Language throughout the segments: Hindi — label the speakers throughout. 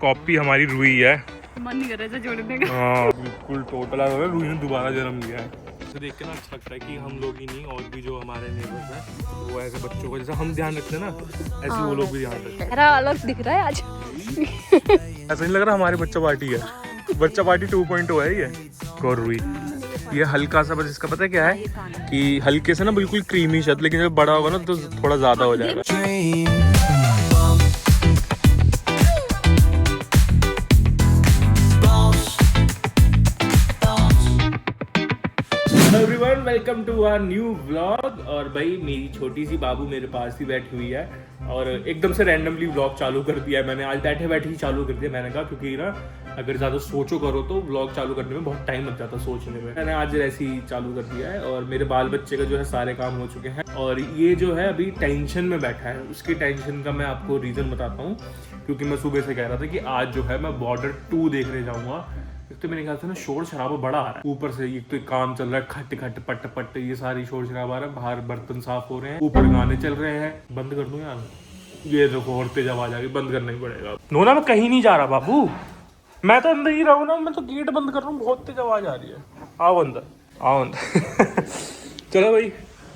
Speaker 1: कॉपी हमारी रूही है,
Speaker 2: मन नहीं कर रहा था जोड़ने का।
Speaker 1: हाँ बिल्कुल टोटल रूही ने दोबारा जन्म लिया है। तो देख के ना अच्छा लगता है कि हम लोग ही नहीं और भी जो हमारे नेबर्स हैं वो ऐसे बच्चों का जैसा हम ध्यान रखते हैं ना, ऐसे वो लोग भी ध्यान रखते हैं।
Speaker 2: मेरा अलग दिख रहा है आज।
Speaker 1: ऐसा नहीं लग रहा हमारी बच्चा पार्टी है, बच्चा पार्टी 2.0 है ये। और रूही ये हल्का सा, बस इसका पता है क्या है कि हल्के से ना बिल्कुल क्रीमी शद, लेकिन जब बड़ा होगा ना तो थोड़ा ज्यादा हो जाएगा। Everyone welcome to our new vlog. और भाई मेरी छोटी सी बाबू मेरे पास ही बैठी हुई है और एकदम से रैंडमली व्लॉग चालू कर दिया है मैंने। आज बैठे बैठे ही चालू कर दिया मैंने कहा, क्योंकि ना अगर ज़्यादा सोचो करो तो व्लॉग चालू करने में बहुत टाइम लग जाता है सोचने में। मैंने आज ऐसे ही चालू कर दिया है और मेरे बाल बच्चे का जो है सारे काम हो चुके हैं और ये जो है अभी टेंशन में बैठा है। उसकी टेंशन का मैं आपको रीज़न बताता हूँ, क्योंकि मैं सुबह से कह रहा था कि आज जो है मैं बॉर्डर 2 देखने जाऊँगा। एक तो मेरे ख्याल से ना शोर शराबा बड़ा आ रहा है, ऊपर से एक तो काम चल रहा है, खट खट पट पट, ये सारी शोर शराबा आ रहा है, बाहर बर्तन साफ हो रहे हैं, ऊपर गाने चल रहे हैं। बंद कर दूं यार, ये देखो और तेज आवाज आ गई, बंद करना ही पड़ेगा। नोना मैं कहीं नहीं जा रहा बाबू, मैं तो अंदर ही रहूँ ना, मैं तो गेट बंद कर रहा हूँ, बहुत तेज आवाज आ रही है। आओ अंदर, आओ अंदर। चलो भाई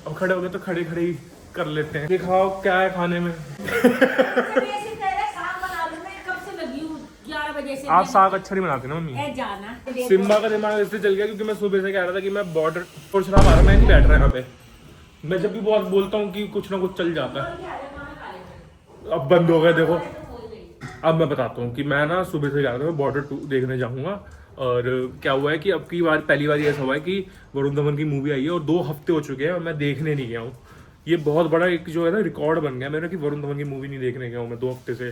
Speaker 1: अब खड़े हो गए तो खड़े खड़े ही कर लेते हैं। दिखाओ क्या है खाने में। आप साग अच्छा नहीं बनाते ना मम्मी। सिम्बा का दिमाग इससे चल गया क्योंकि मैं सुबह से कह रहा था कि मैं बॉर्डर और शराब आ रहा, मैं नहीं बैठ रहा यहाँ पे। मैं जब भी बहुत बोलता हूँ कि कुछ ना कुछ चल जाता है। अब बंद हो गया देखो। अब मैं बताता हूँ कि मैं ना सुबह से कह रहा था मैं बॉर्डर 2 देखने जाऊँगा। और क्या हुआ है कि अब की बार पहली बार ऐसा हुआ है कि वरुण धवन की मूवी आई है और 2 हफ्ते हो चुके हैं और मैं देखने नहीं गया हूँ। ये बहुत बड़ा एक जो है ना रिकॉर्ड बन गया मेरा कि वरुण धवन की मूवी नहीं देखने गया हूँ मैं 2 हफ्ते से,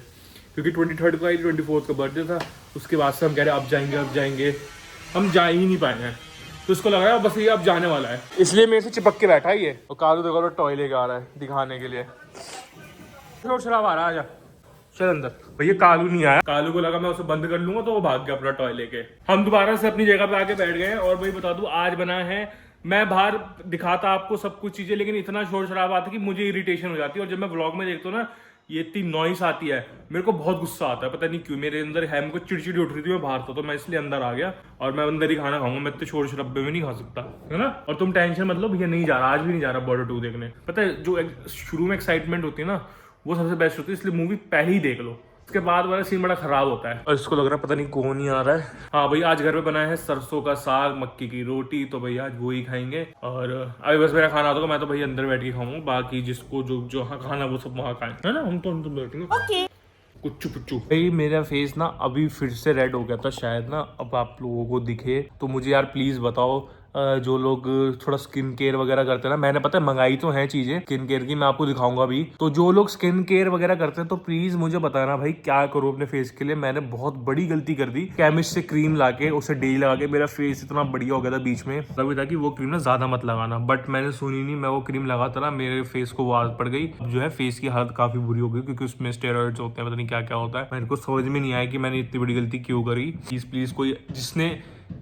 Speaker 1: क्योंकि 23 को आई, 24 का बर्थडे था। उसके बाद से हम कह रहे अब जाएंगे, हम जा ही नहीं पाए हैं। तो उसको लग रहा है बस ये अब जाने वाला है, इसलिए मेरे से चिपक के बैठा है ये। और कालू देखो टॉय लेके आ रहा है दिखाने के लिए। शोर शराब आ रहा है, आजा चल अंदर। भैया कालू नहीं आया, कालू को लगा मैं उसे बंद कर लूंगा तो वो भाग गया अपना टॉय लेके। हम दोबारा से अपनी जगह पे आके बैठ गए। और भाई बता दूं आज बना है, मैं बाहर दिखाता आपको सब कुछ चीजें, लेकिन इतना शोर शराब आता कि मुझे इरिटेशन हो जाती है। और जब मैं व्लॉग में देखता हूँ ना ये इतनी नॉइस आती है, मेरे को बहुत गुस्सा आता है, पता नहीं क्यों मेरे अंदर है। मेरे को चिड़चिड़ी उठ रही थी, मैं बाहर था तो मैं इसलिए अंदर आ गया और मैं अंदर ही खाना खाऊंगा। मैं इतने शोर शराबे में नहीं खा सकता, है ना। और तुम टेंशन मतलब भैया नहीं जा रहा, आज भी नहीं जा रहा बॉर्डर 2 देखने। पता है जो शुरू में एक्साइटमेंट होती है ना वो सबसे बेस्ट होती है, इसलिए मूवी पहले ही देख लो, उसके बाद वाला सीन बड़ा खराब होता है। और इसको लग रहा है पता नहीं कौन ही आ रहा है। हाँ भाई आज घर में बना है सरसों का साग, मक्की की रोटी, तो भैया आज वो ही खाएंगे। और अभी बस मेरा खाना होगा, मैं तो भैया अंदर बैठ के खाऊंगा, बाकी जिसको जो खाना वो सब वहाँ खाएं, है ना। हम तो बैठेंगे ओके। कुच्चू पुच्चू भाई मेरा फेस ना अभी फिर से रेड हो गया था शायद ना, अब आप लोगों को दिखे तो मुझे यार प्लीज बताओ। जो लोग थोड़ा स्किन केयर वगैरह करते हैं ना, मैंने पता है मंगाई तो है चीजें स्किन केयर की, मैं आपको दिखाऊंगा भी। तो जो लोग स्किन केयर वगैरह करते हैं तो प्लीज मुझे बताना भाई क्या करूं अपने फेस के लिए। मैंने बहुत बड़ी गलती कर दी, केमिस्ट से क्रीम लाके उसे डेली लगा के मेरा फेस इतना बढ़िया हो गया था बीच में, तभी था कि वो क्रीम ना ज्यादा मत लगाना, बट मैंने सुनी नहीं। मैं वो क्रीम लगाता रहा, मेरे फेस को वो आदत पड़ गई। अब जो है फेस की हालत काफी बुरी हो गई क्योंकि उसमें स्टेरॉइड्स होते हैं, पता नहीं क्या क्या होता है। मेरे को समझ में नहीं आया कि मैंने इतनी बड़ी गलती क्यों करी। प्लीज कोई जिसने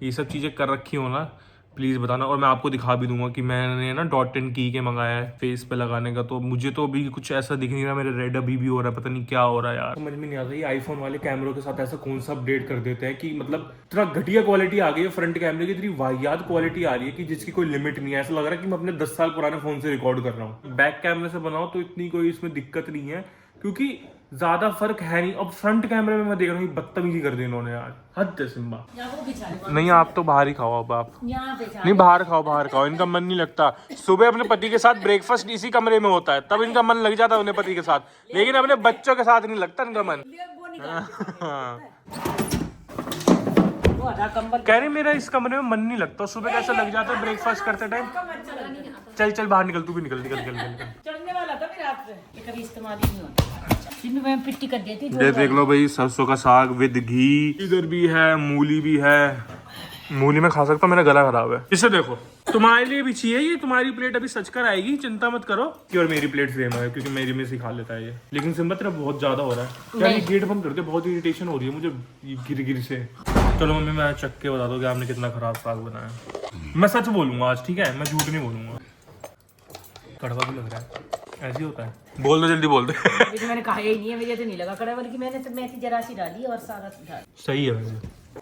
Speaker 1: ये सब चीजें कर रखी हो ना प्लीज बताना। और मैं आपको दिखा भी दूंगा कि मैंने ना .10 के मंगाया है फेस पे लगाने का, तो मुझे तो अभी कुछ ऐसा दिख नहीं रहा, मेरे रेड अभी भी हो रहा है, पता नहीं क्या हो रहा है यार, समझ में नहीं आता। ये आईफोन वाले कैमरों के साथ ऐसा कौन सा अपडेट कर देते हैं कि मतलब इतना घटिया क्वालिटी आ गई है फ्रंट कैमरे की, इतनी वाहियात क्वालिटी आ रही है कि जिसकी कोई लिमिट नहीं है। ऐसा लग रहा है कि मैं अपने 10 साल पुराने फोन से रिकॉर्ड कर रहा हूँ। बैक कैमरे से बनाओ तो इतनी कोई इसमें दिक्कत नहीं है क्योंकि ज्यादा फर्क है नहीं। अब फ्रंट कैमरे में मैं देख रहा हूँ बदतमीजी कर दी इन्होंने यार, हद है सिम्बा। नहीं आप तो बाहर ही खाओ, अब आप नहीं बाहर खाओ, इनका मन नहीं लगता। सुबह अपने पति के साथ ब्रेकफास्ट इसी कमरे में होता है, तब इनका मन लग जाता है अपने पति के साथ, लेकिन अपने बच्चों के साथ नहीं लगता इनका मन। कह रही मेरा इस कमरे में मन नहीं लगता, सुबह कैसे लग जाता है ब्रेकफास्ट करते टाइम। चल बाहर निकल, तू भी निकल।
Speaker 3: चढ़ने वाला था मेरे हाथ से, कभी इस्तेमाल ही नहीं होता। मैं पिट्टी कर देती।
Speaker 1: ये देख लो भाई सरसों का साग विद घी, इधर भी है मूली भी है। मूली में खा सकता हूँ, मेरा गला खराब है। इसे देखो तुम्हारे लिए भी चाहिए ये, तुम्हारी प्लेट अभी सच कर आएगी, चिंता मत करो। कि और मेरी प्लेट सेम है क्योंकि मेरी में से खा लेता है ये। लेकिन सिम्बा तेरा बहुत ज्यादा हो रहा है यार, ये गेट बंद करके बहुत इरिटेशन हो रही है मुझे गिर से। चलो मम्मी मैं चख के बता दो कि आपने कितना खराब साग बनाया। मैं सच बोलूंगा आज, ठीक है, मैं झूठ नहीं बोलूंगा। कड़वा भी लग रहा है। ऐसे ही होता है। बोल दो जल्दी बोल दे।
Speaker 3: अभी तो मैंने कहा ही नहीं है, मुझे तो नहीं लगा कड़ा, बल्कि मैंने तो मेथी जरा सी डाली और सारा डाल।
Speaker 1: सही है वैसे,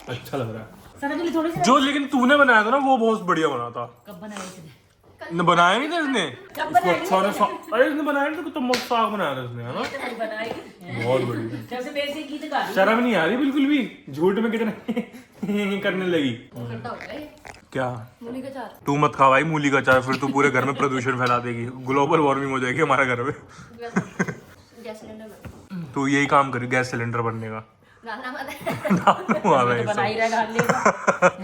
Speaker 1: अच्छा लग रहा है।
Speaker 3: सारा के लिए थोड़ी सी
Speaker 1: जो लेकिन तूने बनाया था ना वो बहुत बढ़िया बना था।
Speaker 3: कब बनाया इसने?
Speaker 1: न बनाया नहीं था इसने।
Speaker 3: कब
Speaker 1: इसको
Speaker 3: बनाया?
Speaker 1: अच्छा अरे इसने बनाया नहीं था, तो मस्त साग बनाया था इसने, है ना?
Speaker 3: बनाई
Speaker 1: बहुत बढ़िया।
Speaker 3: जब से मेरे से गीत गा रही
Speaker 1: शर्म नहीं आ रही बिल्कुल भी, झूठ में कितना करने लगी। क्या
Speaker 2: मूली का चार।
Speaker 1: तू मत खा भाई मूली का अचार, फिर तू पूरे घर में प्रदूषण फैला देगी, ग्लोबल वार्मिंग हो जाएगी हमारे घर में।
Speaker 2: गैस सिलेंडर में
Speaker 1: तू यही काम कर, गैस सिलेंडर बनने का।
Speaker 2: डालना मत
Speaker 3: बना ही रहा, डाल लेगा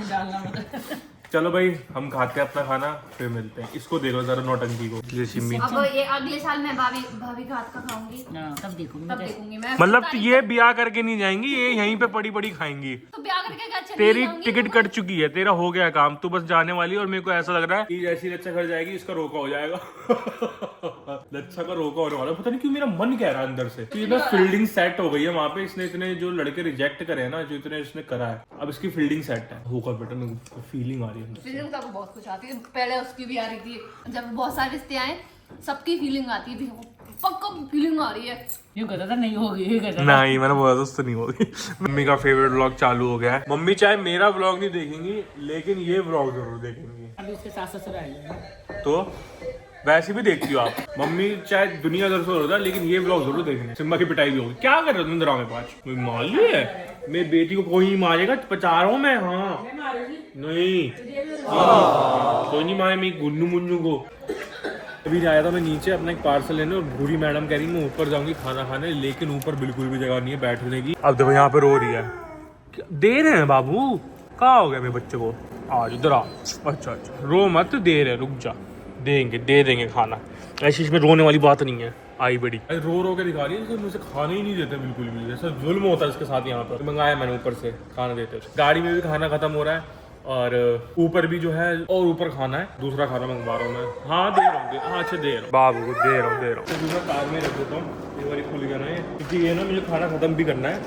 Speaker 3: डालना मत।
Speaker 1: चलो भाई हम खाते हैं अपना खाना, फिर मिलते हैं। इसको देखो जरा नौटंकी को, ये सिम्मी।
Speaker 2: अब ये अगले साल मैं भाभी का हाथ का खाऊंगी,
Speaker 3: तब देखूंगी
Speaker 2: तब देखूंगी मैं।
Speaker 1: मतलब ये ब्याह करके नहीं जाएंगी, ये यहीं पे पड़ी पड़ी खाएंगी।
Speaker 2: तो ब्याह करके क्या चली
Speaker 1: तेरी
Speaker 2: जाऊंगी?
Speaker 1: टिकट कट चुकी है, तेरा हो गया काम, तू बस जाने वाली है। और मेरे को ऐसा लग रहा है कि जैसी लच्छा घर जाएगी इसका रोका हो जाएगा। लच्छा का रोका होने वाला, पता नहीं क्यों मेरा मन कह रहा है अंदर से कि ना फील्डिंग सेट हो गई है वहाँ पे। इसने इतने जो लड़के रिजेक्ट करे हैं ना, जो इतने इसने करा है, अब इसकी फील्डिंग सेट है। होगा बेटा, मेरे को फीलिंग आ रही है अंदर से।
Speaker 2: फीलिंग तो बहुत कुछ आती है, पहले उसकी भी आ रही थी, जब बहुत सारे रिश्ते आए सबकी फीलिंग आती है, पक्का फीलिंग आ रही है।
Speaker 3: यूं कहता था नहीं होगी, यूं कहता था।
Speaker 1: नहीं मैंने बोला दोस्त नहीं होगी। मम्मी का फेवरेट व्लॉग चालू हो गया है। मम्मी चाहे मेरा व्लॉग नहीं देखेंगी, लेकिन ये व्लॉग जरूर देखेंगी।
Speaker 3: अभी उसके सास ससुर आए
Speaker 1: तो वैसे भी देखती हो आप, मम्मी चाहे दुनिया दर से होता है, लेकिन ये व्लॉग जरूर देखेंगे। सिम्बा की पिटाई भी होगी। क्या कर रहे हो तुम ड्रामे पाँच? मालूम है मेरी बेटी को कोई नहीं मारेगा, बचा रहा हूँ मैं। हाँ नहीं कोई नहीं मारे मेरी गुन्नू मुन्नू को। अभी आया था मैं नीचे अपना एक पार्सल लेने, और भूरी मैडम कह रही मैं ऊपर जाऊंगी खाना खाने, लेकिन ऊपर बिल्कुल भी जगह नहीं है बैठने की। अब देखो यहाँ पे रो रही है। दे रहे हैं बाबू, कहाँ हो गया मेरे बच्चे को? आज इधर आ। अच्छा अच्छा रो मत, दे रहे, रुक जा, देंगे दे देंगे खाना। ऐसी इसमें रोने वाली बात नहीं है। आई बड़ी रो रो के दिखा रही है, मुझे खाने ही नहीं देते बिल्कुल भी। ऐसा जुल्म होता है इसके साथ यहाँ पर। मंगाया मैंने ऊपर से, खाना देते। गाड़ी में भी खाना खत्म हो रहा है, और ऊपर भी जो है, और ऊपर खाना है, दूसरा खाना मंगवा रहा हूँ मैं। हाँ दे रहा हूँ, हाँ अच्छा दे रहा हूँ बाबू को, दे रहा हूँ। तो दूसरा कार में रख देता हूँ, ये वाली खुल गया है, क्योंकि ये ना मुझे खाना खत्म भी करना है,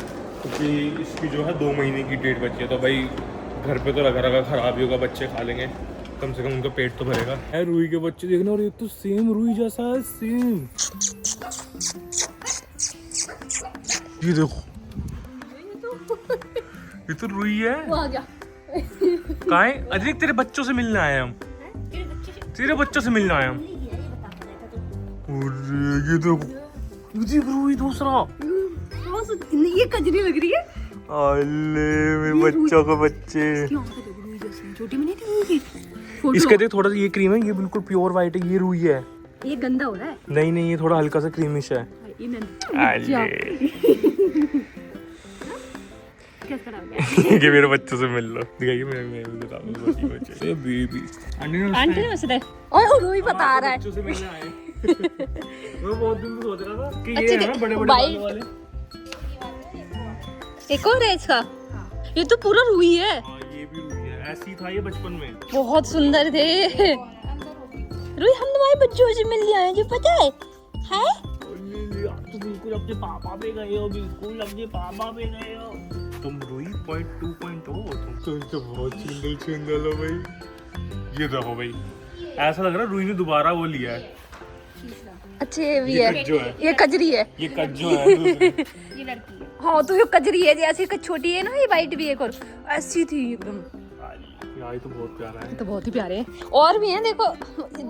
Speaker 1: क्योंकि इसकी जो है 2 महीने की डेट बची है। तो भाई घर पे तो लगा रखा खराब ही होगा, बच्चे खा लेंगे, कम से कम उनका पेट तो भरेगा। है रूही के बच्चे देखना, और ये तो सेम रूही जैसा है, सेम। ये देखो, ये तो रूही है।
Speaker 2: वो आ गया।
Speaker 1: कहाँ है? अरे तेरे बच्चों से मिलने आए हम, तेरे बच्चों से मिलने आए हम। अरे ये देखो, ये रूही दूसरा।
Speaker 2: ये कजरी लग रही है।
Speaker 1: अले मेरे बच्चों के बच्चे।
Speaker 2: छोटी में नहीं थी
Speaker 1: इसके देख थोड़ा सा ये क्रीम है, ये बिल्कुल प्योर व्हाइट है, ये रूही है।
Speaker 2: ये गंदा हो रहा है।
Speaker 1: नहीं नहीं ये थोड़ा हल्का सा क्रीमिश है। ये मेरे बच्चों से मिल लो, दिखाइए मेरे बच्चे बेबी।
Speaker 2: आंटी नमस्ते। ओए रूही बता रहा है।
Speaker 1: बच्चों से मिलने आए। मैं बहुत दिन से सोच रहा था कि ये
Speaker 2: अच्छे
Speaker 1: है ना बड़े बड़े बालों वाले।
Speaker 2: एक और है इसका, ये तो पूरा रूही है।
Speaker 1: हाँ ये भी रूही है, ऐसी था ये बचपन में।
Speaker 2: बहुत सुंदर थे रूही। हम तुम्हारे बच्चों से मिलने आए, जो पता है?
Speaker 1: तुम बिल्कुल अपने पापा पे गए हो, बिल्कुल अपने पापा पे गए हो तुम। रूही 2.0 तुम तो बहुत सुंदर हो भाई। ये देखो भाई, ऐसा लग रहा है रूही ने दोबारा वो लिया है।
Speaker 2: अच्छा ये भी
Speaker 1: ये
Speaker 2: है,
Speaker 1: कज्जो है,
Speaker 2: ये कजरी है।
Speaker 1: ये कज्जो है।
Speaker 2: ये लड़की है। हाँ तो ये कजरी है, जैसे छोटी है ना, ये वाइट भी एक और ऐसी थी एकदम।
Speaker 1: यार ये तो बहुत प्यारा है।
Speaker 2: तो बहुत ही प्यारे हैं, और भी हैं देखो।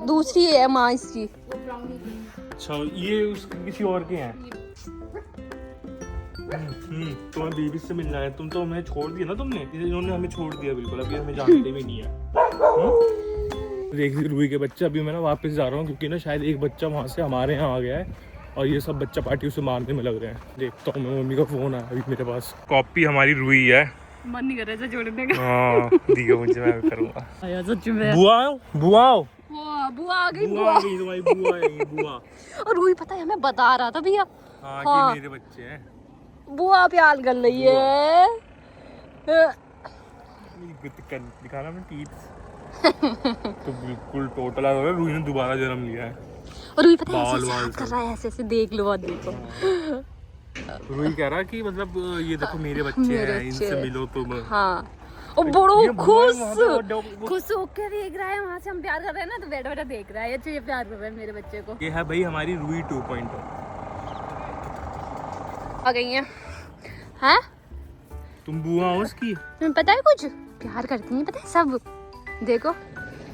Speaker 2: दूसरी है माँ इसकी।
Speaker 1: अच्छा ये किसी और के हैं। तुम्हें बेबी से मिलना है, तुम तो हमें छोड़ दिया ना तुमने, इन्होंने हमें छोड़ दिया बिल्कुल, अभी हमें जानते भी नहीं है। देख रूही के बच्चे, अभी मैं ना वापस जा रहा हूँ, क्योंकि ना शायद एक बच्चा वहाँ से हमारे यहाँ आ गया है, और ये सब बच्चा पार्टी उसे मारने में लग रहे हैं। देखता हूँ मैं, मम्मी का फोन आया अभी मेरे पास। कॉपी हमारी रूही है।
Speaker 2: मन नहीं कर रहा जोड़ने का।
Speaker 1: हाँ दिया मुझे, मैं करूँगा।
Speaker 2: सच में
Speaker 1: बुआ आओ, बुआ आओ,
Speaker 2: बुआ आ गई।
Speaker 1: बुआ आ गई, तुम्हारी बुआ है ये, बुआ।
Speaker 2: और रूही पता है हमें बता रहा था भैया।
Speaker 1: हाँ कि मेरे बच्चे हैं।
Speaker 2: बुआ प्यार कर रही है।
Speaker 1: दिखाना मैं टीथ। तो बिल्कुल टोटल हो गया, रूही ने दोबारा जन्म लिया है।
Speaker 2: और रूही पता है
Speaker 1: बाल
Speaker 2: ऐसे
Speaker 1: वाल
Speaker 2: हाथ कर रहा है, ऐसे ऐसे देख लो और देखो।
Speaker 1: रूही कह रहा कि मतलब ये देखो मेरे बच्चे हैं, इनसे मिलो तुम।
Speaker 2: हाँ और बड़ो
Speaker 1: ये
Speaker 2: खुश
Speaker 1: वो-
Speaker 2: खुश होकर देख रहा है, वहाँ से हम प्यार कर रहे हैं ना, तो बैठा बैठा देख रहा है, अच्छा ये प्यार कर रहा है मेरे बच्चे को।
Speaker 1: ये है भाई हमारी रूई 2.0।
Speaker 2: आ गई है। हाँ
Speaker 1: तुम बुआ हो उसकी?
Speaker 2: तुम्हें पता है कुछ प्यार करती है, पता है सब। देखो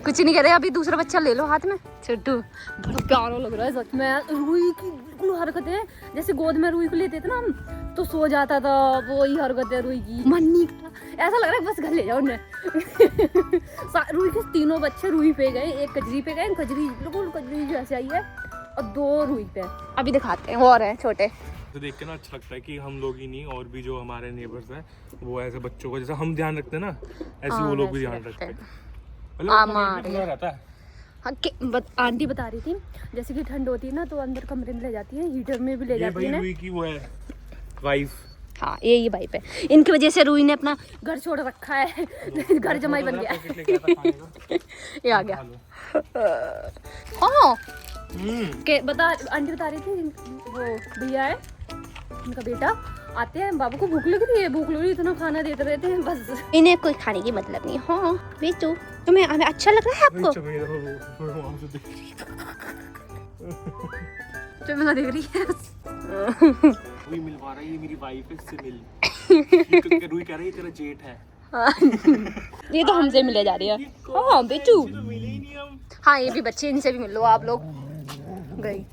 Speaker 2: कुछ नहीं कर रहे, अभी दूसरा बच्चा ले लो हाथ में। छोटू बड़ा प्यारा लग रहा है सच में। रूही की बिल्कुल हरकतें, जैसे गोद में रूही को लेते थे ना हम तो सो जाता था, वो ही हरकतें रूही की। मन नहीं करता, ऐसा लग रहा है बस घर ले जाओ उन्हें। रूही के तीनों बच्चे रूही पे गए, एक कजरी पे गए, कजरी बिल्कुल कजरी जैसे आई है, और 2 रूही पे। अभी दिखाते हैं और हैं छोटे।
Speaker 1: तो देख के ना अच्छा लगता है कि हम लोग ही नहीं और भी जो हमारे नेबर्स हैं वो ऐसे बच्चों को जैसा हम ध्यान रखते हैं ना, ऐसे वो लोग भी ध्यान रखते हैं। रहता है।
Speaker 2: हाँ आंटी बता रही थी जैसे कि ठंड होती है ना तो अंदर कमरे में ले जाती है, हीटर में भी ले जाती है ना।
Speaker 1: रूही की वो है वाइफ।
Speaker 2: हाँ यही भाई पे, इनकी वजह से रूही ने अपना घर छोड़ रखा है। घर जमाई बन गया। ये आ गया। हाँ के बता, आंटी बता रही थी वो भैया है उनका बेटा, आते हैं बाबू को भूख लग रही है, भूख लग रही है, इतना खाना देते रहते हैं बस, इन्हें कोई खाने की मतलब नहीं। हाँ बेचू तुम्हें हमें अच्छा लग रहा है आपको? तुम्हें देख रही है
Speaker 1: रूही मिलवा रही है, मेरी वाइफ है, इससे मिल। रूही कह रही है तेरा जेठ है।
Speaker 2: ये तो हमसे मिले जा रही है। हाँ बेचू,
Speaker 1: तो मिले ही नहीं हम।
Speaker 2: हाँ ये भी बच्चे, इनसे भी मिल लो आप लोग। गई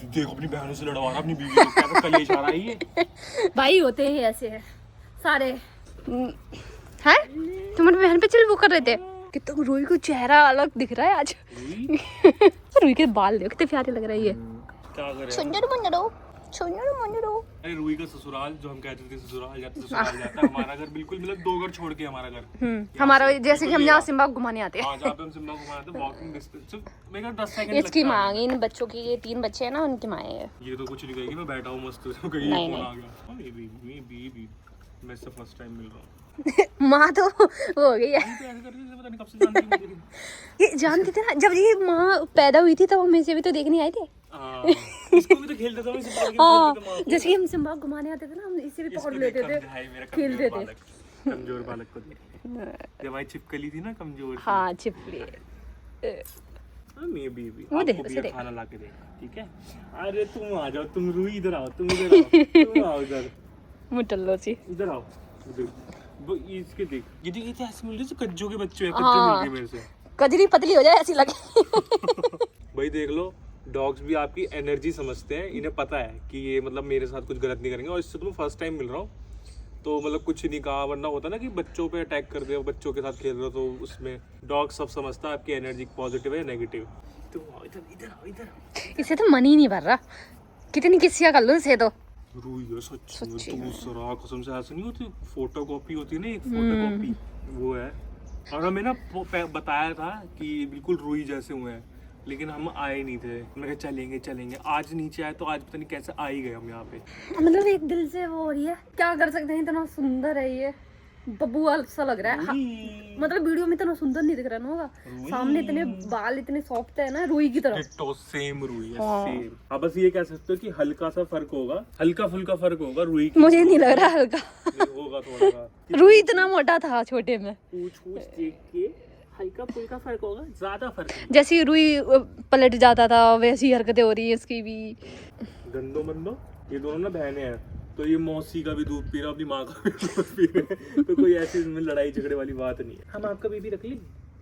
Speaker 1: देखो अपनी बहनों से लड़वा रहा अपनी बीवी को, क्या तो कलेश आ रहा है ये।
Speaker 2: भाई होते हैं ऐसे है सारे। हैं तुम्हारी बहन पे चल वो कर रहे थे कि तुम रूही को चेहरा अलग दिख रहा है आज। रूही के बाल देखो कितने प्यारे लग रही है।
Speaker 1: क्या करे
Speaker 2: सुंदर मुंदरो सुंदर मुंदरो।
Speaker 1: अरे रूही का ससुराल जो हम कहते थे ससुराल जाता है, हमारा घर बिल्कुल मतलब 2 घर छोड़ के हमारा घर।
Speaker 2: हमारा जैसे कि हम यहाँ सिम्बा घुमाने आते हैं।
Speaker 1: हां जहां पे हम सिम्बा घुमाते हैं वॉकिंग डिस्टेंस मेरे को 10 सेकंड
Speaker 2: इसकी माँ, इन बच्चों की, ये 3 बच्चे हैं ना उनकी माँ है।
Speaker 1: ये तो कुछ नहीं कहेगी, मैं बैठा हूं मस्त हो गई,
Speaker 2: नहीं,
Speaker 1: फोन
Speaker 2: नहीं।
Speaker 1: आ गया। हां ये मैं इससे फर्स्ट टाइम मिल रहा हूं।
Speaker 2: माँ तो वो हो गई है,
Speaker 1: तो ऐसे कर रही है, पता नहीं कब से जानती है मुझे।
Speaker 2: ये जानती थी ना जब ये माँ पैदा हुई थी तब हम इसे भी तो देखने आए थे।
Speaker 1: हां इसको भी तो खेलते थे, इसे पकड़ के
Speaker 2: हाँ
Speaker 1: खेलते थे माँ को।
Speaker 2: जैसे कि हम सिम्बा घुमाने आते थे ना, हम इसे भी पकड़ लेते थे, खेलते थे।
Speaker 1: कमजोर बालक को जब भाई छिपकली थी ना कमजोर।
Speaker 2: हाँ छिपकली।
Speaker 1: मैं भी
Speaker 2: वो
Speaker 1: आपको
Speaker 2: देख,
Speaker 1: भी
Speaker 2: उसे देख।
Speaker 1: खाना ला के दे, ठीक है? अरे तुम आ जाओ, तुम रूही इधर आओ, तुम इधर आओ, तुम आओ इधर,
Speaker 2: मुटल्लो सी।
Speaker 1: इधर आओ। वो इसके देख, ये देख, ये तो ऐसे मिल रही है कज्जों के बच्चे हैं,
Speaker 2: हाँ।
Speaker 1: कच्चे मिल गए मेरे से।
Speaker 2: कजरी पतली हो जाए ऐसी लगे।
Speaker 1: भाई देख लो, डॉग्स भी आपकी एनर्जी समझते हैं, इन्हें पता है कि ये मतलब मेरे साथ कुछ गलत नहीं करेंगे, और इससे तुम फर्स्ट टाइम मिल रहा हूँ तो मतलब कुछ नहीं कहा, वरना होता ना कि बच्चों पे अटैक कर दे, बच्चों के साथ खेल रहे हो, तो उसमें डॉग सब समझता है आपकी एनर्जी पॉजिटिव है या नेगेटिव। तो इधर इधर आओ, इधर आओ।
Speaker 2: इसे तो मन ही नहीं भर रहा, कितनी किस्सियाँ कर लो इसे तो।
Speaker 1: रूही है सच में, दूसरा कसम से ऐसा नहीं होती, फोटोकॉपी होती है ना, एक फोटोकॉपी वो है। और हमें ना बताया था कि बिल्कुल रूही जैसे हुए हैं, लेकिन हम आए नहीं थे। मैं कहा चलेंगे चलेंगे, आज नीचे आए तो आज पता नहीं कैसे आ ही गए हम यहाँ पे।
Speaker 2: मतलब एक दिल से वो हो रही है, क्या कर सकते हैं, इतना सुंदर है ये, बबुआ सा लग रहा है। हाँ, मतलब वीडियो में इतना सुंदर नहीं दिख रहा ना होगा, सामने इतने बाल इतने सॉफ्ट है ना रूही की तरह।
Speaker 1: डिट्टो सेम रूही है, सेम। अब बस ये कह सकते हो कि हल्का सा फर्क होगा, हल्का फुल्का फर्क होगा रूही की।
Speaker 2: मुझे नहीं लग रहा हल्का,
Speaker 1: होगा थोड़ा सा।
Speaker 2: रूही इतना मोटा था छोटे में,
Speaker 1: पूछ देख के हल्का फुल्का फर्क होगा, ज्यादा फर्क नहीं।
Speaker 2: जैसे रूही पलट जाता था वैसी हरकतें हो रही है इसकी भी।
Speaker 1: गंदो मंदो ये दोनों ना बहनें हैं, तो ये मौसी का भी दूध पी रहा, अपनी माँ का भी दूध पी रहे हैं, तो कोई ऐसी इसमें लड़ाई झगड़े वाली बात नहीं है। हम आपका बेबी रख लें,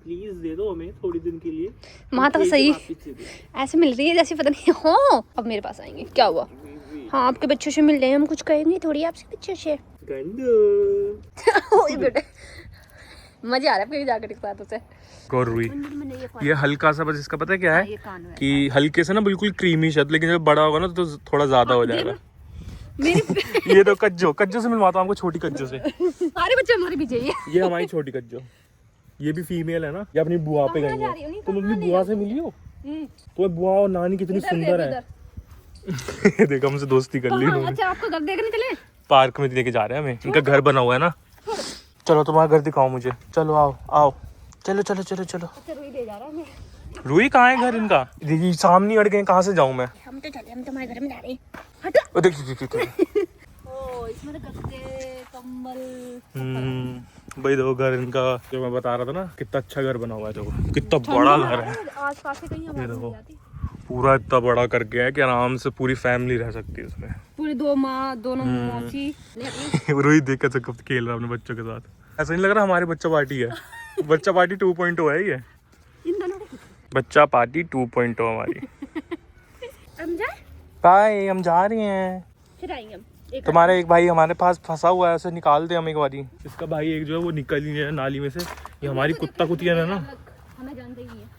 Speaker 1: प्लीज दे दो हमें थोड़ी दिन के लिए।
Speaker 2: माँ तो सही ऐसे मिल रही है जैसे पता नहीं। हाँ अब मेरे पास आएंगे, क्या हुआ? हाँ आपके बच्चों से मिल रहे हैं, हम कुछ कहेंगे थोड़ी आपसे बच्चों से। ओए बेटे मजे आ रहा है आपके जाकर के साथ उसे।
Speaker 1: और रूही ये हल्का सा, बस इसका पता है क्या है कि हल्के से ना बिल्कुल क्रीमी शद, लेकिन जब बड़ा होगा ना तो थोड़ा ज्यादा हो जाएगा। ये तो कज्जो से मिलवाता हूँ आपको, छोटी कज्जो से।
Speaker 2: सारे बच्चे हमारे पीछे ही है।
Speaker 1: ये हमारी छोटी कज्जो, ये भी फीमेल है ना, ये अपनी बुआ पे गई है। तुम अपनी बुआ से मिली हो? तो बुआ और नानी कितनी सुंदर है। देखो हमसे दोस्ती कर ली इन्होंने।
Speaker 2: अच्छा आपको घर देखने चले?
Speaker 1: पार्क में लेके जा रहे हैं हमें, इनका घर बना हुआ है ना। चलो तुम्हारा घर दिखाओ मुझे, चलो आओ आओ, चलो चलो चलो चलो।
Speaker 2: रूही ले जा रहा है हमें।
Speaker 1: रूही कहाँ है घर इनका? देखिए सामने अड़ गए, कहाँ से जाऊँ मैं?
Speaker 2: हम तो चले, हम तुम्हारे घर में जा रहे हैं। हटो।
Speaker 1: देखिए
Speaker 2: ओ इसमें तो गद्दे कंबल।
Speaker 1: भाई देखो घर इनका, जो मैं बता रहा था ना कितना अच्छा घर बना हुआ है, देखो कितना बड़ा घर है।
Speaker 2: आसपास से कहीं
Speaker 1: ये देखो पूरा इतना बड़ा करके है कि आराम से पूरी फैमिली रह सकती है उसमें।
Speaker 2: पूरी 2 माँ दोनों मौसी।
Speaker 1: रोहित देख के कब खेल रहा है अपने बच्चों के साथ। ऐसा नहीं लग रहा हमारी बच्चा पार्टी है। बच्चा पार्टी 2.0 है ये।
Speaker 2: इन दोनों को
Speaker 1: बच्चा पार्टी 2.0 हमारी।
Speaker 2: हम जाए?
Speaker 1: बाय, हम जा रहे हैं।
Speaker 2: फिर आएंगे हम।
Speaker 1: तुम्हारा एक भाई हमारे पास फंसा हुआ है, उसे निकाल दे हम एक बारी। इसका भाई एक जो है वो निकल ही नहीं है नाली में से। ये हमारी कुत्ता कुतिया है ना,
Speaker 2: हमें जानते ही है।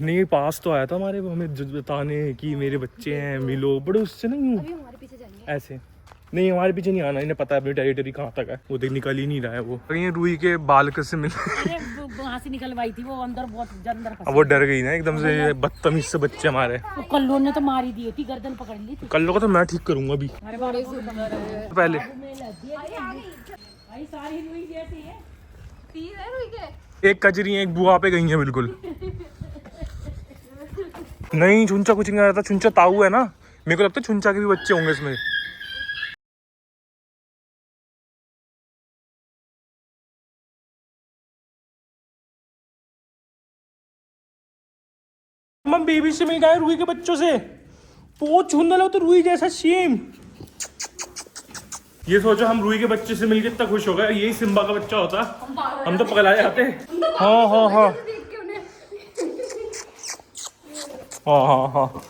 Speaker 1: नहीं पास तो आया था हमारे, हमें बताने कि मेरे बच्चे हैं मिलो, बड़े उससे नहीं
Speaker 2: अभी हमारे पीछे जाएंगे।
Speaker 1: ऐसे नहीं, हमारे पीछे नहीं आना, इन्हें पता है अपनी टेरिटरी कहाँ तक है। वो देख निकल ही नहीं रहा है वो। ये रूही के बालक से मिल
Speaker 3: वहाँ से निकलवाई थी वो, अंदर बहुत अंदर
Speaker 1: अब वो डर गई ना एकदम से, बदतमीज से बच्चे हमारे।
Speaker 3: तो कल्लू ने तो मारी दी होती, गर्दन पकड़ ली थी।
Speaker 1: कल को तो मैं ठीक करूंगा अभी। पहले
Speaker 3: भाई सारी रुई जैसी है।
Speaker 1: एक कजरी एक बुआ पे गई है बिल्कुल। नहीं चुंचा कुछ नहीं आ रहा था, चुंचा ताऊ है ना, मेरे को लगता है चुंचा के भी बच्चे होंगे इसमें। हम बेबी से मिल गए रूही के बच्चों से। बहुत सुंदर हो तो रूही जैसा सेम। ये सोचो हम रूही के बच्चे से मिलके इतना खुश हो गए, यही सिम्बा का बच्चा होता हम तो पगला जाते। हाँ हाँ हाँ हाँ हाँ हाँ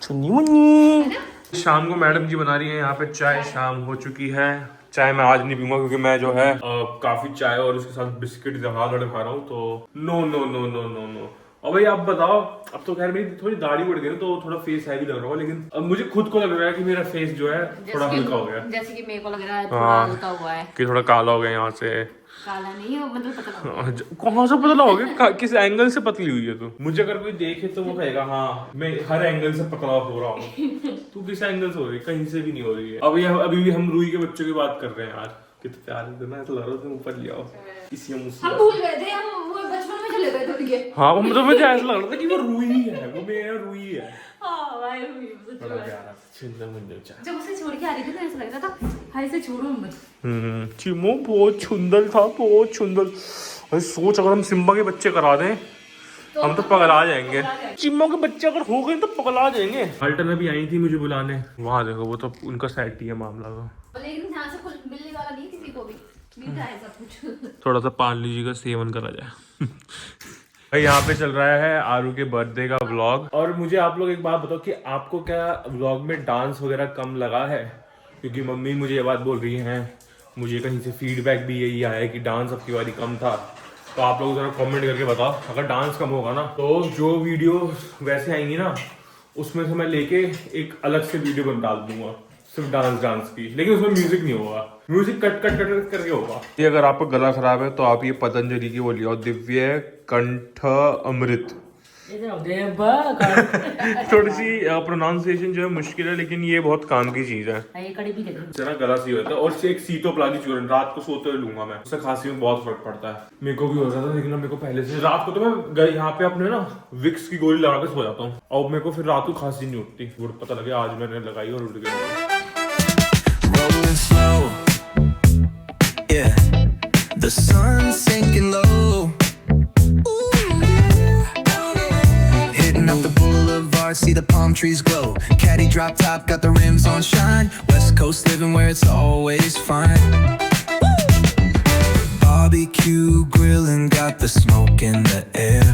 Speaker 1: चुन्नी मुन्नी। शाम को मैडम जी बना रही है यहाँ पे चाय। शाम हो चुकी है, चाय मैं आज नहीं पीऊंगा क्योंकि मैं जो है काफी चाय और उसके साथ बिस्किट जहाज वाले खा रहा हूँ, तो no no no no no no. और भाई आप बताओ, अब तो खैर मेरी थोड़ी दाढ़ी बढ़ गई ना तो थोड़ा फेस हैवी लग रहा है, लेकिन अब मुझे खुद को लग रहा है कि मेरा फेस जो है थोड़ा हल्का हो गया।
Speaker 2: जैसे कि मेरे को लग रहा है थोड़ा हल्का हुआ है,
Speaker 1: कि थोड़ा काला हो गया यहाँ से।
Speaker 2: काला नहीं है मतलब पतला।
Speaker 1: कहाँ से पतला हो गया? किस एंगल से पतली हुई है तू? मुझे अगर कोई देखे तो वो कहेगा हाँ मैं हर एंगल से पतला हो रहा हूँ। तू किस एंगल से हो रही है? कहीं से भी नहीं हो रही है। अभी भी हम रूही के बच्चों की बात कर रहे हैं यार, कितने प्यार है, ऐसा लग रहा है ऊपर ले आओ किसी
Speaker 2: हम भूल गए थे, हम वो बचपन में चले गए थे उनके।
Speaker 1: हाँ मतलब मुझे ऐसा लग रहा था कि वो रूही है, वो मेरा रूही है।
Speaker 2: हाँ भाई रूही
Speaker 1: बड़ा प्यारा सुंदर मुंडे चाचा।
Speaker 2: जब उसे छोड़ के आ रही थी ना ऐसा लग रहा था हाय से छोड़ो मत।
Speaker 1: चिमो बहुत सुंदर था, बहुत सुंदर। अरे सोच अगर हम सिम्बा के बच्चे करा दें हम तो पगला जाएंगे। चिम्मो के बच्चे अगर हो गए तो पगला जाएंगे। अल्टन अभी आई थी मुझे बुलाने, वहाँ देखो वो तो उनका सेट ही है मामला तो।
Speaker 2: लेकिन ध्यान से कुछ मिलने वाला नहीं किसी को भी, मीठा है सब कुछ।
Speaker 1: थोड़ा सा पान लीजी का सेवन करा जाए। भाई यहाँ पे चल रहा है आरू के बर्थडे का व्लॉग। और मुझे आप लोग एक बात बताओ कि आपको क्या व्लॉग में डांस वगैरह कम लगा है? क्योंकि मम्मी मुझे ये बात बोल रही हैं, मुझे कहीं से फीडबैक भी यही आया है कि डांस अब की बारी कम था। तो आप लोग जरा कमेंट करके बताओ, अगर डांस कम होगा ना तो जो वीडियो वैसे आएंगी ना उसमें से मैं लेके एक अलग से वीडियो बना डाल दूंगा सिर्फ डांस की, लेकिन उसमें म्यूजिक नहीं होगा, म्यूजिक कट करके होगा। ये अगर आपका गला खराब है तो आप ये पतंजलि की वो लियो, दिव्य कंठ अमृत। थोड़ी सी प्रोनाउंसिएशन जो है मुश्किल है, लेकिन ये बहुत काम की चीज है। जरा गला सी होता है और एक सीटोप्लाज्मी चूर्ण रात को सोते हुए लूंगा मैं, उससे खांसी में बहुत फर्क पड़ता है। मेरे को भी हो रहा था, लेकिन मेरे को पहले से रात को तो मैं यहाँ पे अपने ना विक्स की गोली लगा के सो जाता हूँ और मेरे को फिर रात को खांसी नहीं उठती। पता लगे आज मैंने लगाई और उठ गई।
Speaker 4: Yeah, the sun's sinking low. Hitting up the boulevard, see the palm trees glow. Caddy drop top, got the rims on shine. West Coast living where it's always fine. Barbecue grilling, got the smoke in the air.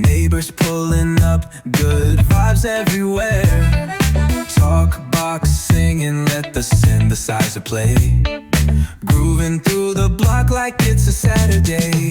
Speaker 4: Neighbors pulling up, good vibes everywhere. Talk box singing, let the synthesizer play. Grooving through the block like it's a Saturday.